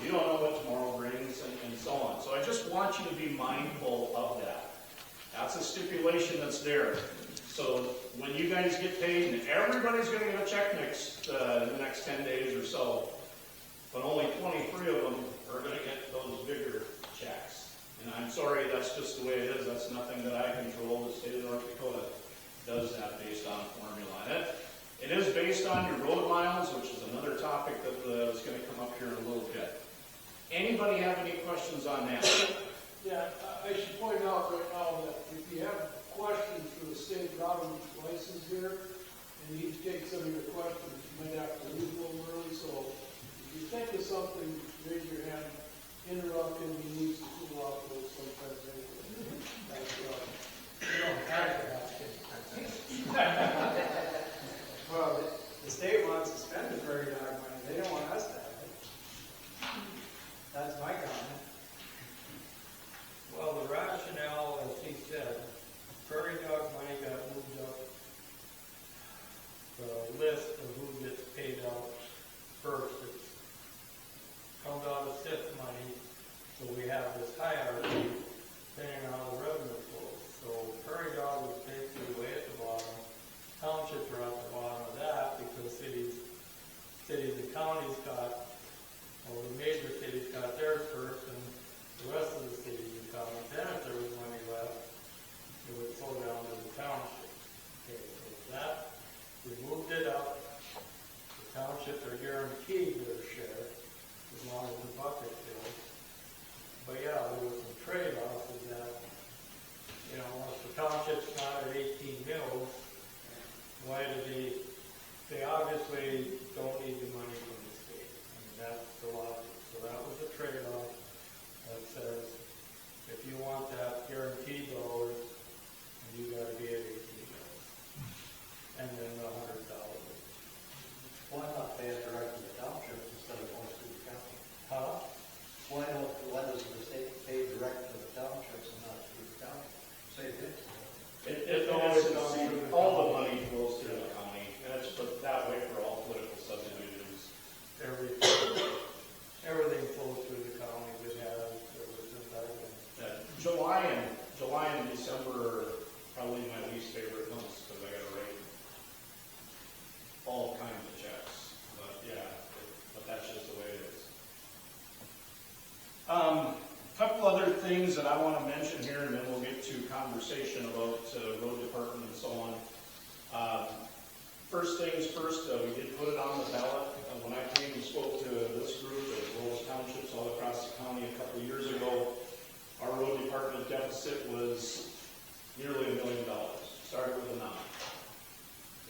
You don't know what tomorrow brings and so on. So I just want you to be mindful of that. That's a stipulation that's there. So when you guys get paid, and everybody's going to get a check in the next 10 days or so, but only 23 of them are going to get those bigger checks. And I'm sorry, that's just the way it is. That's nothing that I control. The state of North Dakota does that based on a formula. And it is based on your road miles, which is another topic that is going to come up here in a little bit. Anybody have any questions on that? Yeah, I should point out right now that if you have questions for the state government license here, and you need to take some of your questions, you might have to leave a little early, so if you think of something, raise your hand, interrupt him, he needs to cool off those sometimes anyway. That's right. You don't have to ask it. Well, the state wants to spend the prairie dog money, they don't want us to have it. That's my comment. Well, the rationale, as he said, prairie dog money got moved up the list of who gets paid out first. It comes out of SIFT money, so we have this hierarchy depending on how the revenue flows. So prairie dog was basically way at the bottom. Townships are at the bottom of that because cities and counties got, well, the major cities got theirs first, and the rest of the cities and counties. Then if there was money left, it would flow down to the township. Okay, so that, we moved it up. The townships are guaranteed their share as long as the bucket fills. But yeah, there was some trade-offs in that, you know, once the township's not at 18 mills, why do they obviously don't need the money from the state. I mean, that's the logic. So that was a trade-off that says, if you want that guaranteed dollars, you got to be at 18 mills. And then the $100. Why not pay it direct to the townships instead of going through the county? Huh? Why does the state pay direct to the townships and not through the county? Say it is. All the money flows through the county, and it's put that way for all political subdivisions. Everything flows through the county. It has ever since I've been. July and December are probably my least favorite months because I got to write all kinds of checks. But yeah, but that's just the way it is. Couple other things that I want to mention here, and then we'll get to conversation about road department and so on. First things first, we did put it on the ballot. When I came and spoke to this group as well as townships all across the county a couple of years ago, our road department deficit was nearly $1 million. Started with a 9.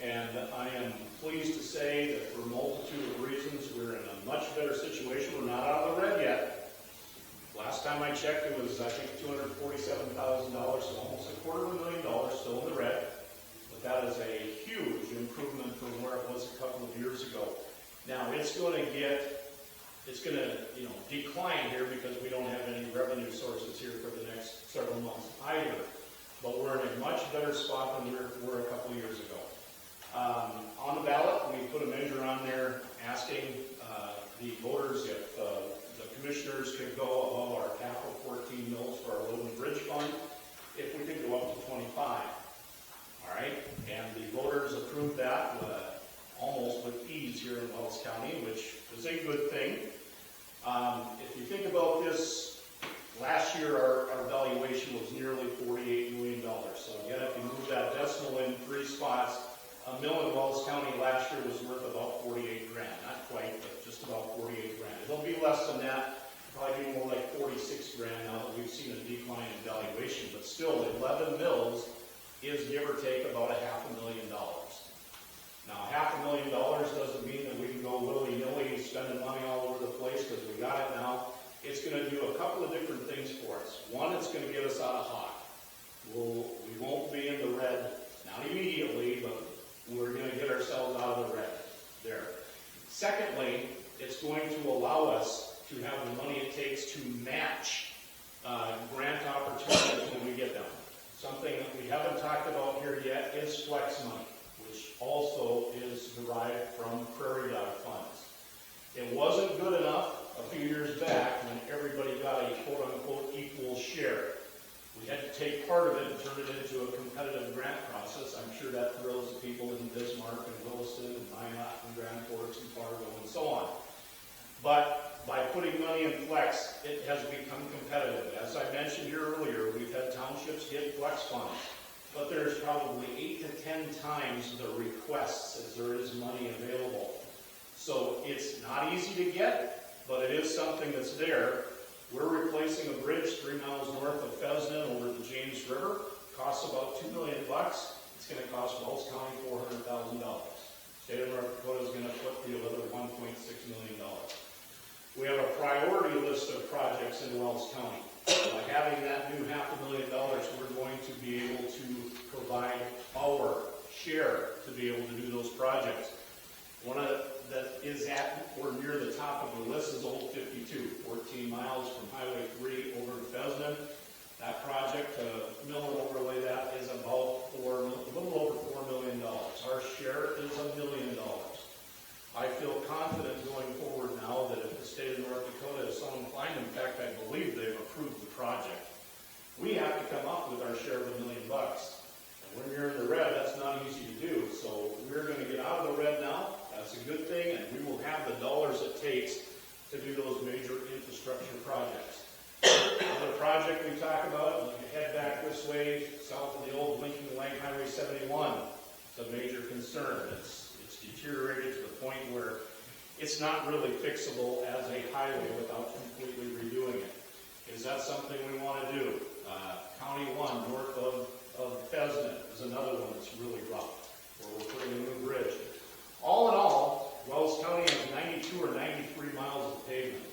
And I am pleased to say that for a multitude of reasons, we're in a much better situation. We're not out of the red yet. Last time I checked, it was, I think, $247,000, so almost $250,000 still in the red. But that is a huge improvement from where it was a couple of years ago. Now, it's going to decline here because we don't have any revenue sources here for the next several months either. But we're in a much better spot than we were a couple of years ago. On the ballot, we put a measure on there asking the voters if the commissioners could go above our cap of 14 mills for our road and bridge fund, if we could go up to 25. All right, and the voters approved that almost with ease here in Wells County, which is a good thing. If you think about this, last year our valuation was nearly $48 million. So again, if you move that decimal in 3 spots, a mill in Wells County last year was worth about 48 grand. Not quite, but just about 48 grand. It'll be less than that, probably be more like 46 grand now that we've seen a decline in valuation. But still, 11 mills is give or take about $500,000. Now, $500,000 doesn't mean that we can go willy-nilly spending money all over the place because we got it now. It's going to do a couple of different things for us. One, it's going to get us out of hot. We won't be in the red, not immediately, but we're going to get ourselves out of the red there. Secondly, it's going to allow us to have the money it takes to match grant opportunities when we get them. Something that we haven't talked about here yet is flex money, which also is derived from prairie dog funds. It wasn't good enough a few years back when everybody got a quote-unquote equal share. We had to take part of it and turn it into a competitive grant process. I'm sure that thrills the people in Bismarck and Williston and Minot and Grand Forks and Fargo and so on. But by putting money in flex, it has become competitive. As I mentioned here earlier, we've had townships get flex funds, but there's probably 8 to 10 times the requests as there is money available. So it's not easy to get, but it is something that's there. We're replacing a bridge 3 miles north of Fresno over the James River. Costs about $2 million. It's going to cost Wells County $400,000. State of North Dakota is going to put the other $1.6 million. We have a priority list of projects in Wells County. By having that new $500,000, we're going to be able to provide our share to be able to do those projects. One that is at or near the top of the list is Old 52, 14 miles from Highway 3 over to Fresno. That project, mill and overlay that, is about a little over $4 million. Our share is $1 million. I feel confident going forward now that if the state of North Dakota is so inclined, in fact, I believe they've approved the project, we have to come up with our share of $1 million. And when you're in the red, that's not easy to do. So we're going to get out of the red now. That's a good thing, and we will have the dollars it takes to do those major infrastructure projects. Another project we talk about, you head back this way, south of the old Lincoln Lake Highway 71. It's a major concern. It's deteriorated to the point where it's not really fixable as a highway without completely redoing it. Is that something we want to do? County 1 north of Fresno is another one that's really rough, where we're putting a new bridge. All in all, Wells County has 92 or 93 miles of pavement.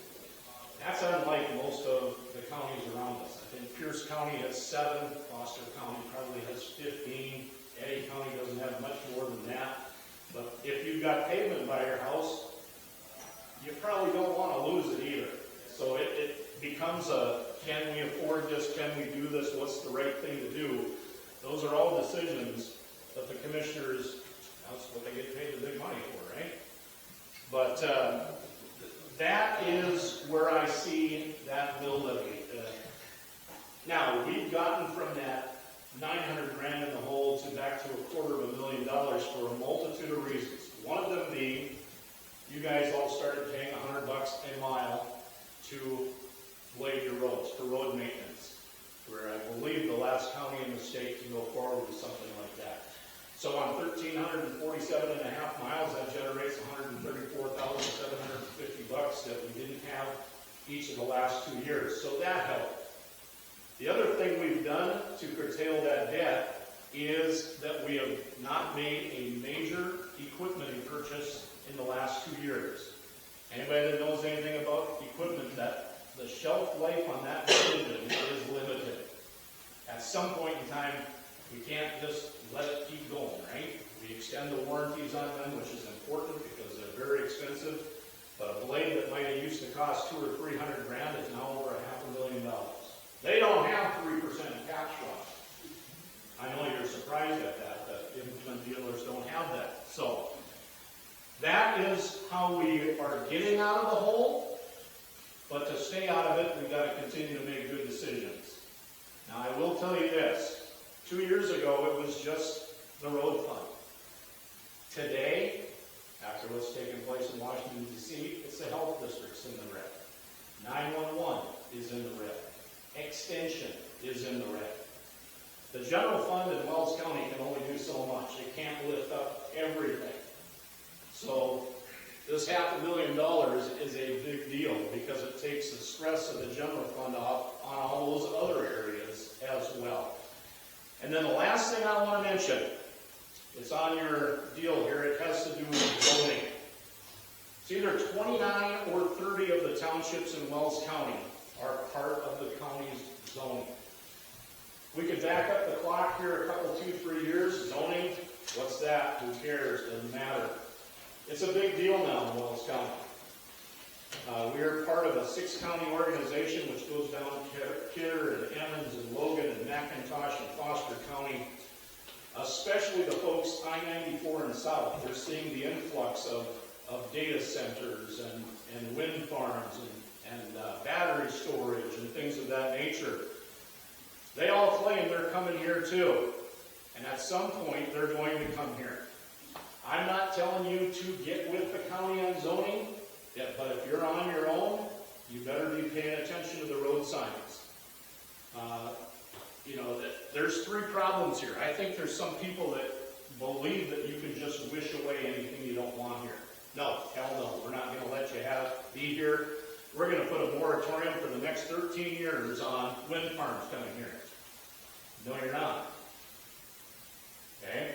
That's unlike most of the counties around us. I think Pierce County has 7, Foster County probably has 15, Eddy County doesn't have much more than that. But if you've got pavement by your house, you probably don't want to lose it either. So it becomes a, can we afford this, can we do this, what's the right thing to do? Those are all decisions that the commissioners, that's what they get paid the big money for, right? But that is where I see that bill levy. Now, we've gotten from that $900,000 in the hole to back to $250,000 for a multitude of reasons. One of them being, you guys all started paying $100 a mile to blade your roads, for road maintenance. We're, I believe, the last county in the state to go forward with something like that. So on 1,347 and a half miles, that generates $134,750 that we didn't have each of the last 2 years. So that helped. The other thing we've done to curtail that debt is that we have not made a major equipment purchase in the last 2 years. Anybody that knows anything about equipment, that the shelf life on that engine is limited. At some point in time, we can't just let it keep going, right? We extend the warranties on them, which is important because they're very expensive. But a blade that might have used to cost $200,000 or $300,000 is now over $500,000. They don't have 3% tax run. I know you're surprised at that, but implement dealers don't have that. So that is how we are getting out of the hole, but to stay out of it, we've got to continue to make good decisions. Now, I will tell you this. 2 years ago, it was just the road fund. Today, after what's taken place in Washington, D.C., it's the health districts in the red. 911 is in the red. Extension is in the red. The general fund in Wells County can only do so much. It can't lift up everything. So this $500,000 is a big deal because it takes the stress of the general fund off on all those other areas as well. And then the last thing I want to mention, it's on your deal here, it has to do with zoning. It's either 29 or 30 of the townships in Wells County are part of the county's zoning. We could back up the clock here a couple, 2, 3 years. Zoning, what's that? Who cares? Doesn't matter. It's a big deal now in Wells County. We are part of a 6-county organization which goes down Kidder and Emmons and Logan and McIntosh and Foster County. Especially the folks I-94 and south. They're seeing the influx of data centers and wind farms and battery storage and things of that nature. They all claim they're coming here too. And at some point, they're going to come here. I'm not telling you to get with the county on zoning, but if you're on your own, you better be paying attention to the road signs. There's three problems here. I think there's some people that believe that you can just wish away anything you don't want here. No, hell no. We're not going to let you be here. We're going to put a moratorium for the next 13 years on wind farms coming here. No, you're not. Okay?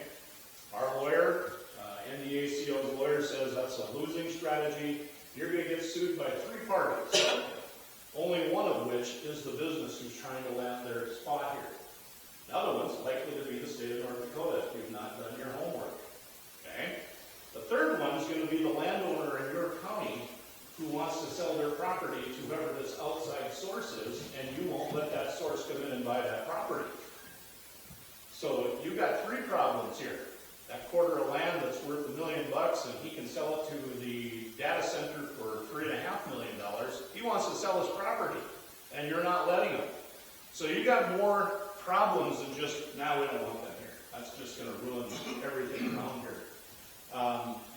Our lawyer, NDACO's lawyer, says that's a losing strategy. You're going to get sued by three parties, only one of which is the business who's trying to land their spot here. The other one's likely to be the state of North Dakota if you've not done your homework. Okay? The third one is going to be the landowner in your county who wants to sell their property to whoever this outside source is, and you won't let that source come in and buy that property. So you've got three problems here. That quarter of land that's worth $1 million, and he can sell it to the data center for $3.5 million. He wants to sell his property, and you're not letting him. So you got more problems than just, now we don't want them here. That's just going to ruin everything around here.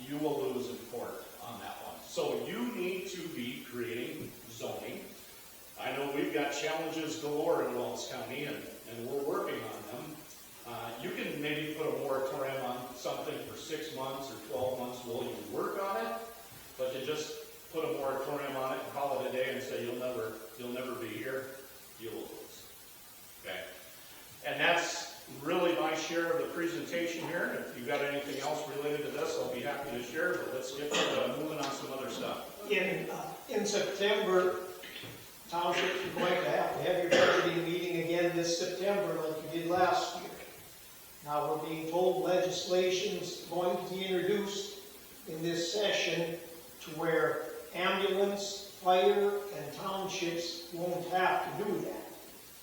You will lose in court on that one. So you need to be creating zoning. I know we've got challenges galore in Wells County, and we're working on them. You can maybe put a moratorium on something for 6 months or 12 months while you work on it, but to just put a moratorium on it and call it a day and say you'll never be here, you'll lose. Okay? And that's really my share of the presentation here. If you've got anything else related to this, I'll be happy to share, but let's get moving on some other stuff. In September, Township is going to have your budgeting meeting again this September like you did last year. Now we're being told legislation is going to be introduced in this session to where ambulance, fire, and townships won't have to do that.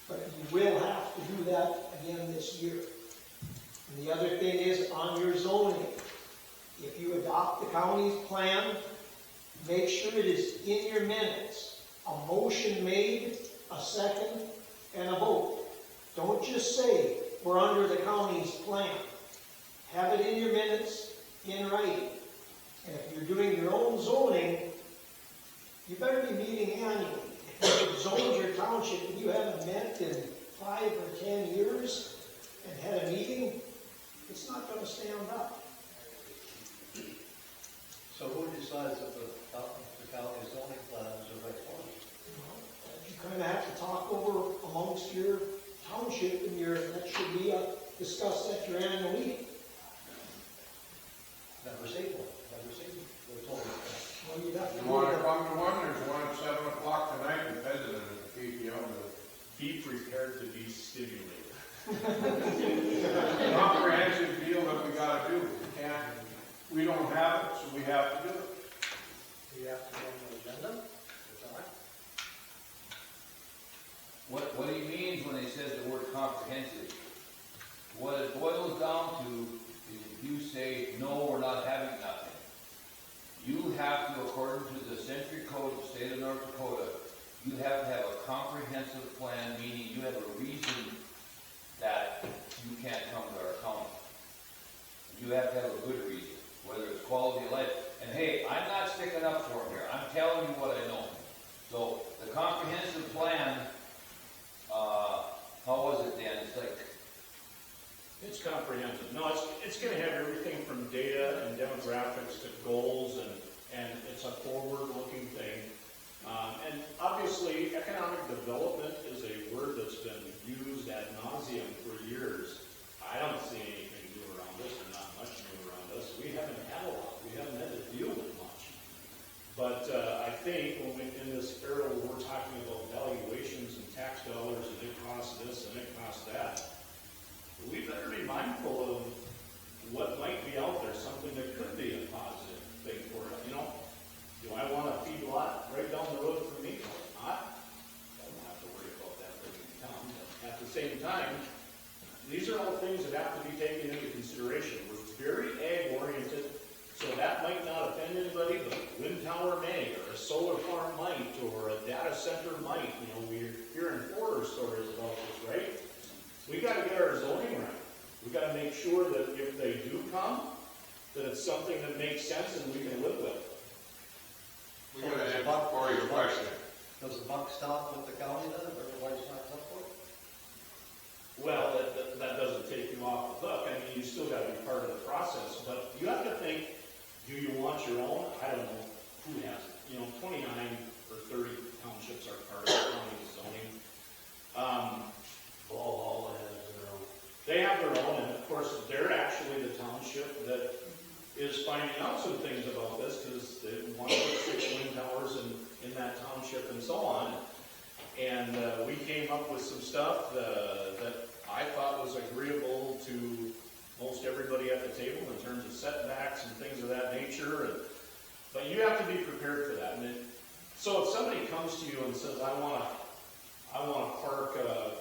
But you will have to do that again this year. And the other thing is on your zoning. If you adopt the county's plan, make sure it is in your minutes. A motion made, a second, and a vote. Don't just say, we're under the county's plan. Have it in your minutes, in writing. And if you're doing your own zoning, you better be meeting annually. If you've zoned your township and you haven't met in 5 or 10 years and had a meeting, it's not going to stand up. So who decides if the county zoning plan is the right one? You kind of have to talk over amongst your township, and that should be discussed at your annual meeting. Never seen one. They told me. Well, you'd have to You want to come to one, there's one at 7 o'clock tonight in President at the PPO. Be prepared to be stimulated. Comprehensive deal that we gotta do. We don't have it, so we have to do it. Do you have to go on the agenda? What he means when he says the word comprehensive, what it boils down to is if you say, no, we're not having nothing, you have to, according to the Century Code of the state of North Dakota, you have to have a comprehensive plan, meaning you have a reason that you can't come to our county. You have to have a good reason, whether it's quality of life. And hey, I'm not sticking up for him here. I'm telling you what I know. So the comprehensive plan, how was it, Dan? It's like... It's comprehensive. No, it's going to have everything from data and demographics to goals, and it's a forward-looking thing. And obviously, economic development is a word that's been used ad nauseum for years. I don't see anything new around this, or not much new around this. We haven't had a lot. We haven't had to deal with much. But I think when in this era where we're talking about valuations and tax dollars, and it costs this and it costs that, we better be mindful of what might be out there, something that could be a positive thing for us. Do I want a feedlot right down the road from me? I don't have to worry about that living in town. But at the same time, these are all things that have to be taken into consideration. We're very ag-oriented, so that might not offend anybody, but solar farm might, or a data center might, you know, we're hearing horror stories about this, right? We gotta get our zoning right. We gotta make sure that if they do come, that it's something that makes sense and we can live with. We're gonna have Corey a question. Does the buck stop with the county then, if everybody signs up for it? Well, that doesn't take you off the hook. I mean, you still gotta be part of the process, but you have to think, do you want your own? I don't know who has it. You know, 29 or 30 townships are part of the county zoning. All has their own. They have their own, and of course, they're actually the township that is finding out some things about this, because they want to put 6 wind towers in that township and so on. And we came up with some stuff that I thought was agreeable to most everybody at the table in terms of setbacks and things of that nature. But you have to be prepared for that. And so if somebody comes to you and says, I want to park a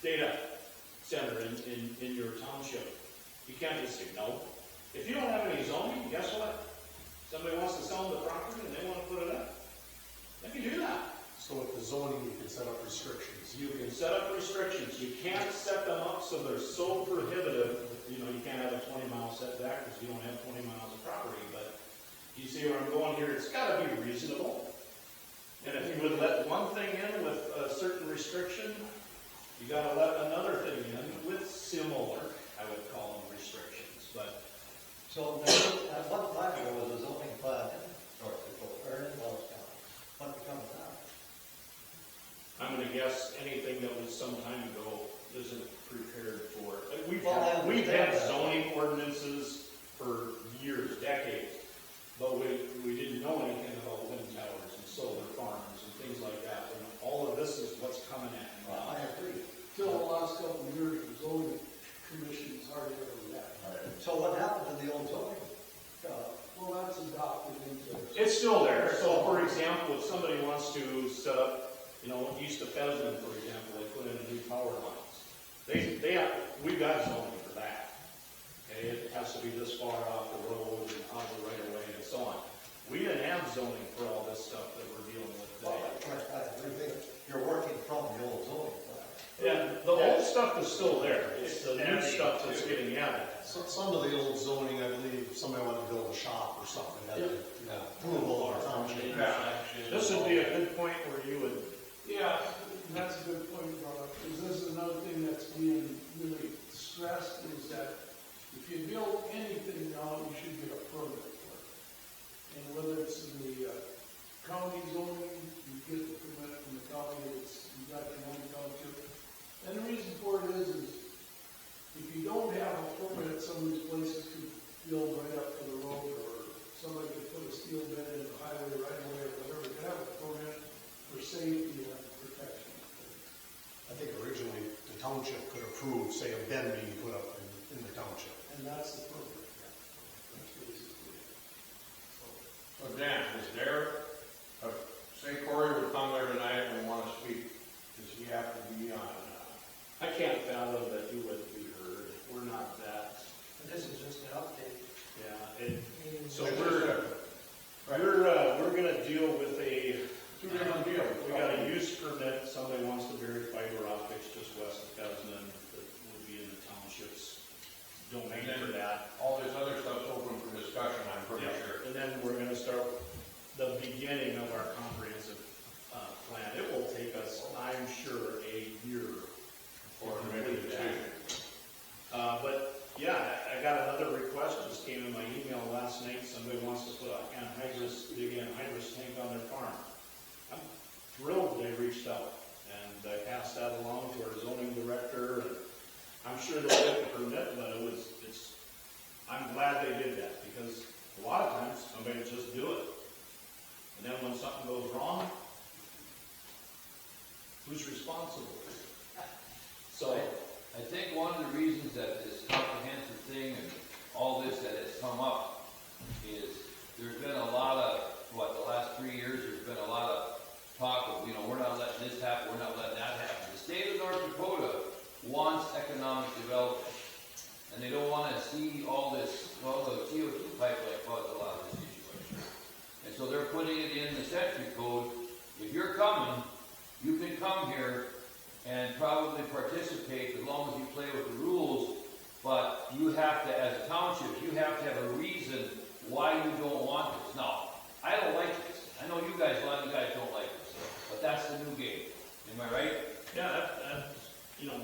data center in your township, you can't just say no. If you don't have any zoning, guess what? Somebody wants to sell them the property and they want to put it up, they can do that. So with the zoning, you can set up restrictions. You can set up restrictions. You can't set them up so they're so prohibitive. You know, you can't have a 20-mile setback because you don't have 20 miles of property. But you see where I'm going here? It's got to be reasonable. And if you would let one thing in with a certain restriction, you got to let another thing in with similar, I would call them, restrictions. But So at one time there was a zoning plan in North Dakota, or in Wells County. What becomes of that? I'm going to guess anything that was some time ago isn't prepared for it. We've Well, had zoning ordinances for years, decades, but we didn't know anything about wind towers and solar farms and things like that. And all of this is what's coming at you now. I agree. Till the last couple of years, the zoning commission has hardly ever met. So what happened to the old zoning? Well, that's adopted into. It's still there. So, for example, if somebody wants to set up, you know, east of Pheasant, for example, they put in a new power lines. We've got zoning for that. Okay, it has to be this far off the road and out of the right of way and so on. We didn't have zoning for all this stuff that we're dealing with Well, today. I agree. You're working from the old zoning plan. Yeah, the old stuff is still there. It's the new stuff that's getting added. So some of the old zoning, I believe, if somebody wanted to build a shop or something, had to approval of our township. This would be a good point where you would, Yeah, and that's a good point you brought up, because this is another thing that's being really stressed, is that if you build anything now, you should get a permit for it. And whether it's in the county zoning, you get the permit from the county, you got your own township. And the reason for it is if you don't have a permit, some of these places could build right up to the road, or somebody could put a steel bed in the highway right away, or whatever. You have a permit for safety and protection. I think originally the township could approve, say, a bed being put up in the township. And that's the permit. That's basically it. So Dan, is there, say Corey would come there tonight and want to speak, does he have to be on? I can't fathom that you wouldn't be heard. We're not that, This is just an update. yeah. So Like we're gonna deal with two different deals. we got a use permit, somebody wants to bury fiber optics just west of Pheasant, that would be in the township's domain for that. All this other stuff's open for discussion, I'm pretty Yeah. sure. And then we're gonna start the beginning of our comprehensive plan. It will take us, I'm sure, a year for To make a complete decision. that. But yeah, I got another request, just came in my email last night. Somebody wants to put a big anhydrous tank on their farm. I'm thrilled they reached out, and I passed that along to our zoning director, and I'm sure they'll get the permit, but I'm glad they did that, because a lot of times somebody will just do it. And then when something goes wrong, who's responsible? So, I think one of the reasons that this comprehensive thing and all this that has come up is there's been a lot of, the last 3 years, there's been a lot of talk of, we're not letting this happen, we're not letting that happen. The state of North Dakota wants economic development, and they don't want to see all the CO2 pipeline cause a lot of this issue. so they're putting it in the century code. If you're coming, you can come here and probably participate as long as you play with the rules, but you have to, as a township, you have to have a reason why you don't want this. Now, I don't like this. I know you guys, a lot of you guys don't like this, but that's the new game. Am I right? Yeah, that's, you know,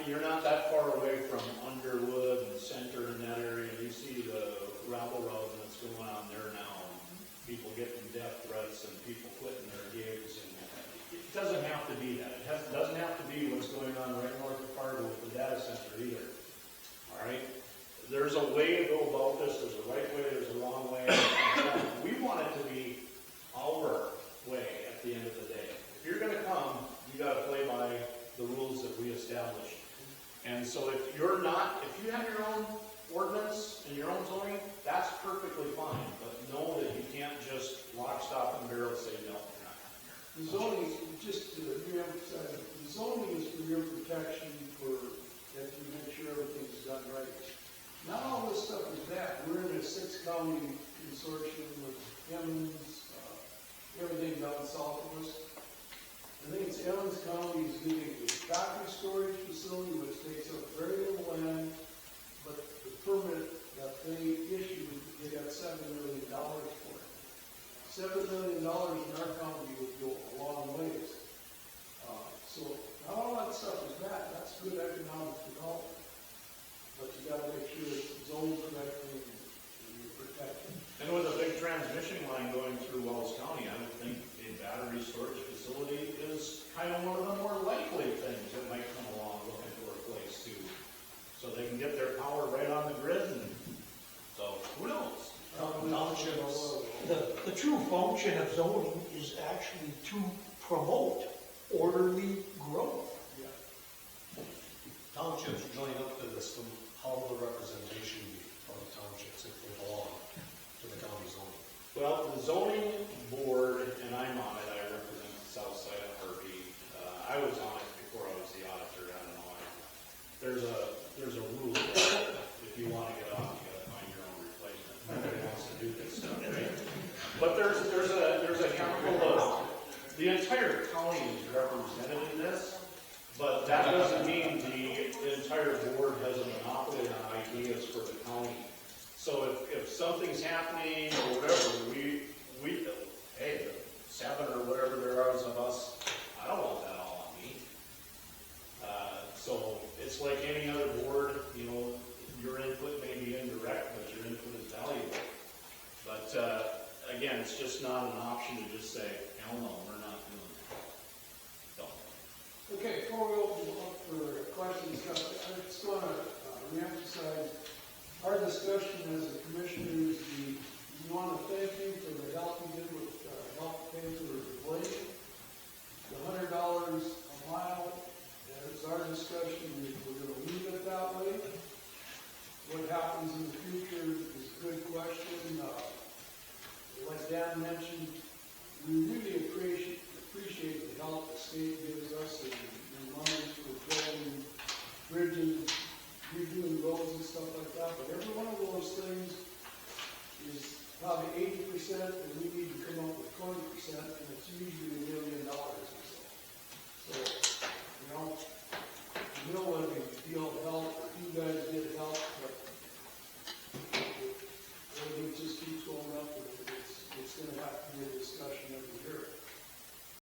you're not that far away from Underwood and Center in that area. You see the rabble rousing that's going on there now. People getting death threats and people quitting their gigs. And it doesn't have to be that. It doesn't have to be what's going on right north of Fargo with the data center either. All right? There's a way to go about this. There's a right way, there's a wrong way. We want it to be our way at the end of the day. If you're going to come, you got to play by the rules that we established. And so if you have your own ordinance and your own zoning, that's perfectly fine. But know that you can't just lock, stock, and barrel say, no, you're not coming here. The zoning, just to reemphasize, the zoning is for your protection, that you make sure everything's done right. Not all this stuff is bad. We're in a 6-county consortium with Emmons, everything down south of us. I think it's Emmons County is getting a factory storage facility which takes up very little land, but the permit that they issued, they got $7 million for it. $7 million in our county would go a long ways. So not all that stuff is bad. That's good economic development. But you gotta make sure it's zoned correctly and you're protected. And with a big transmission line going through Wells County, I would think a battery storage facility is kind of one of the more likely things that might come along looking for a place too. So they can get their power right on the grid, and so who knows? Townships, the true function of zoning is actually to promote orderly growth. Townships join up to this, how will the representation be from the townships if they belong to the county zoning? Well, the zoning board, and I'm on it, I represent the south side of Harvey. I was on it before I was the auditor, I don't know. There's a rule that if you want to get off, you gotta find your own replacement. Nobody wants to do this stuff, right? But there's a handful of, the entire county is represented in this, but that doesn't mean the entire board has a monopoly on ideas for the county. So if something's happening or whatever, we hey, the 7 or whatever there are of us, I don't want that all on me. So it's like any other board, you know, your input may be indirect, but your input is valuable. But again, it's just not an option to just say, hell no, we're not doing that. So. Okay, before we open up for questions, I just want to reemphasize our discussion as a commissioners. We want to thank you for the help you did with help pay for the blade. The $100 a mile, it's our discussion. We're going to leave it that way. What happens in the future is a good question. Like Dan mentioned, we really appreciate the help the state gives us in money for building bridges, redoing roads and stuff like that. But every one of those things is probably 80%, and we need to come up with 20%, and it's usually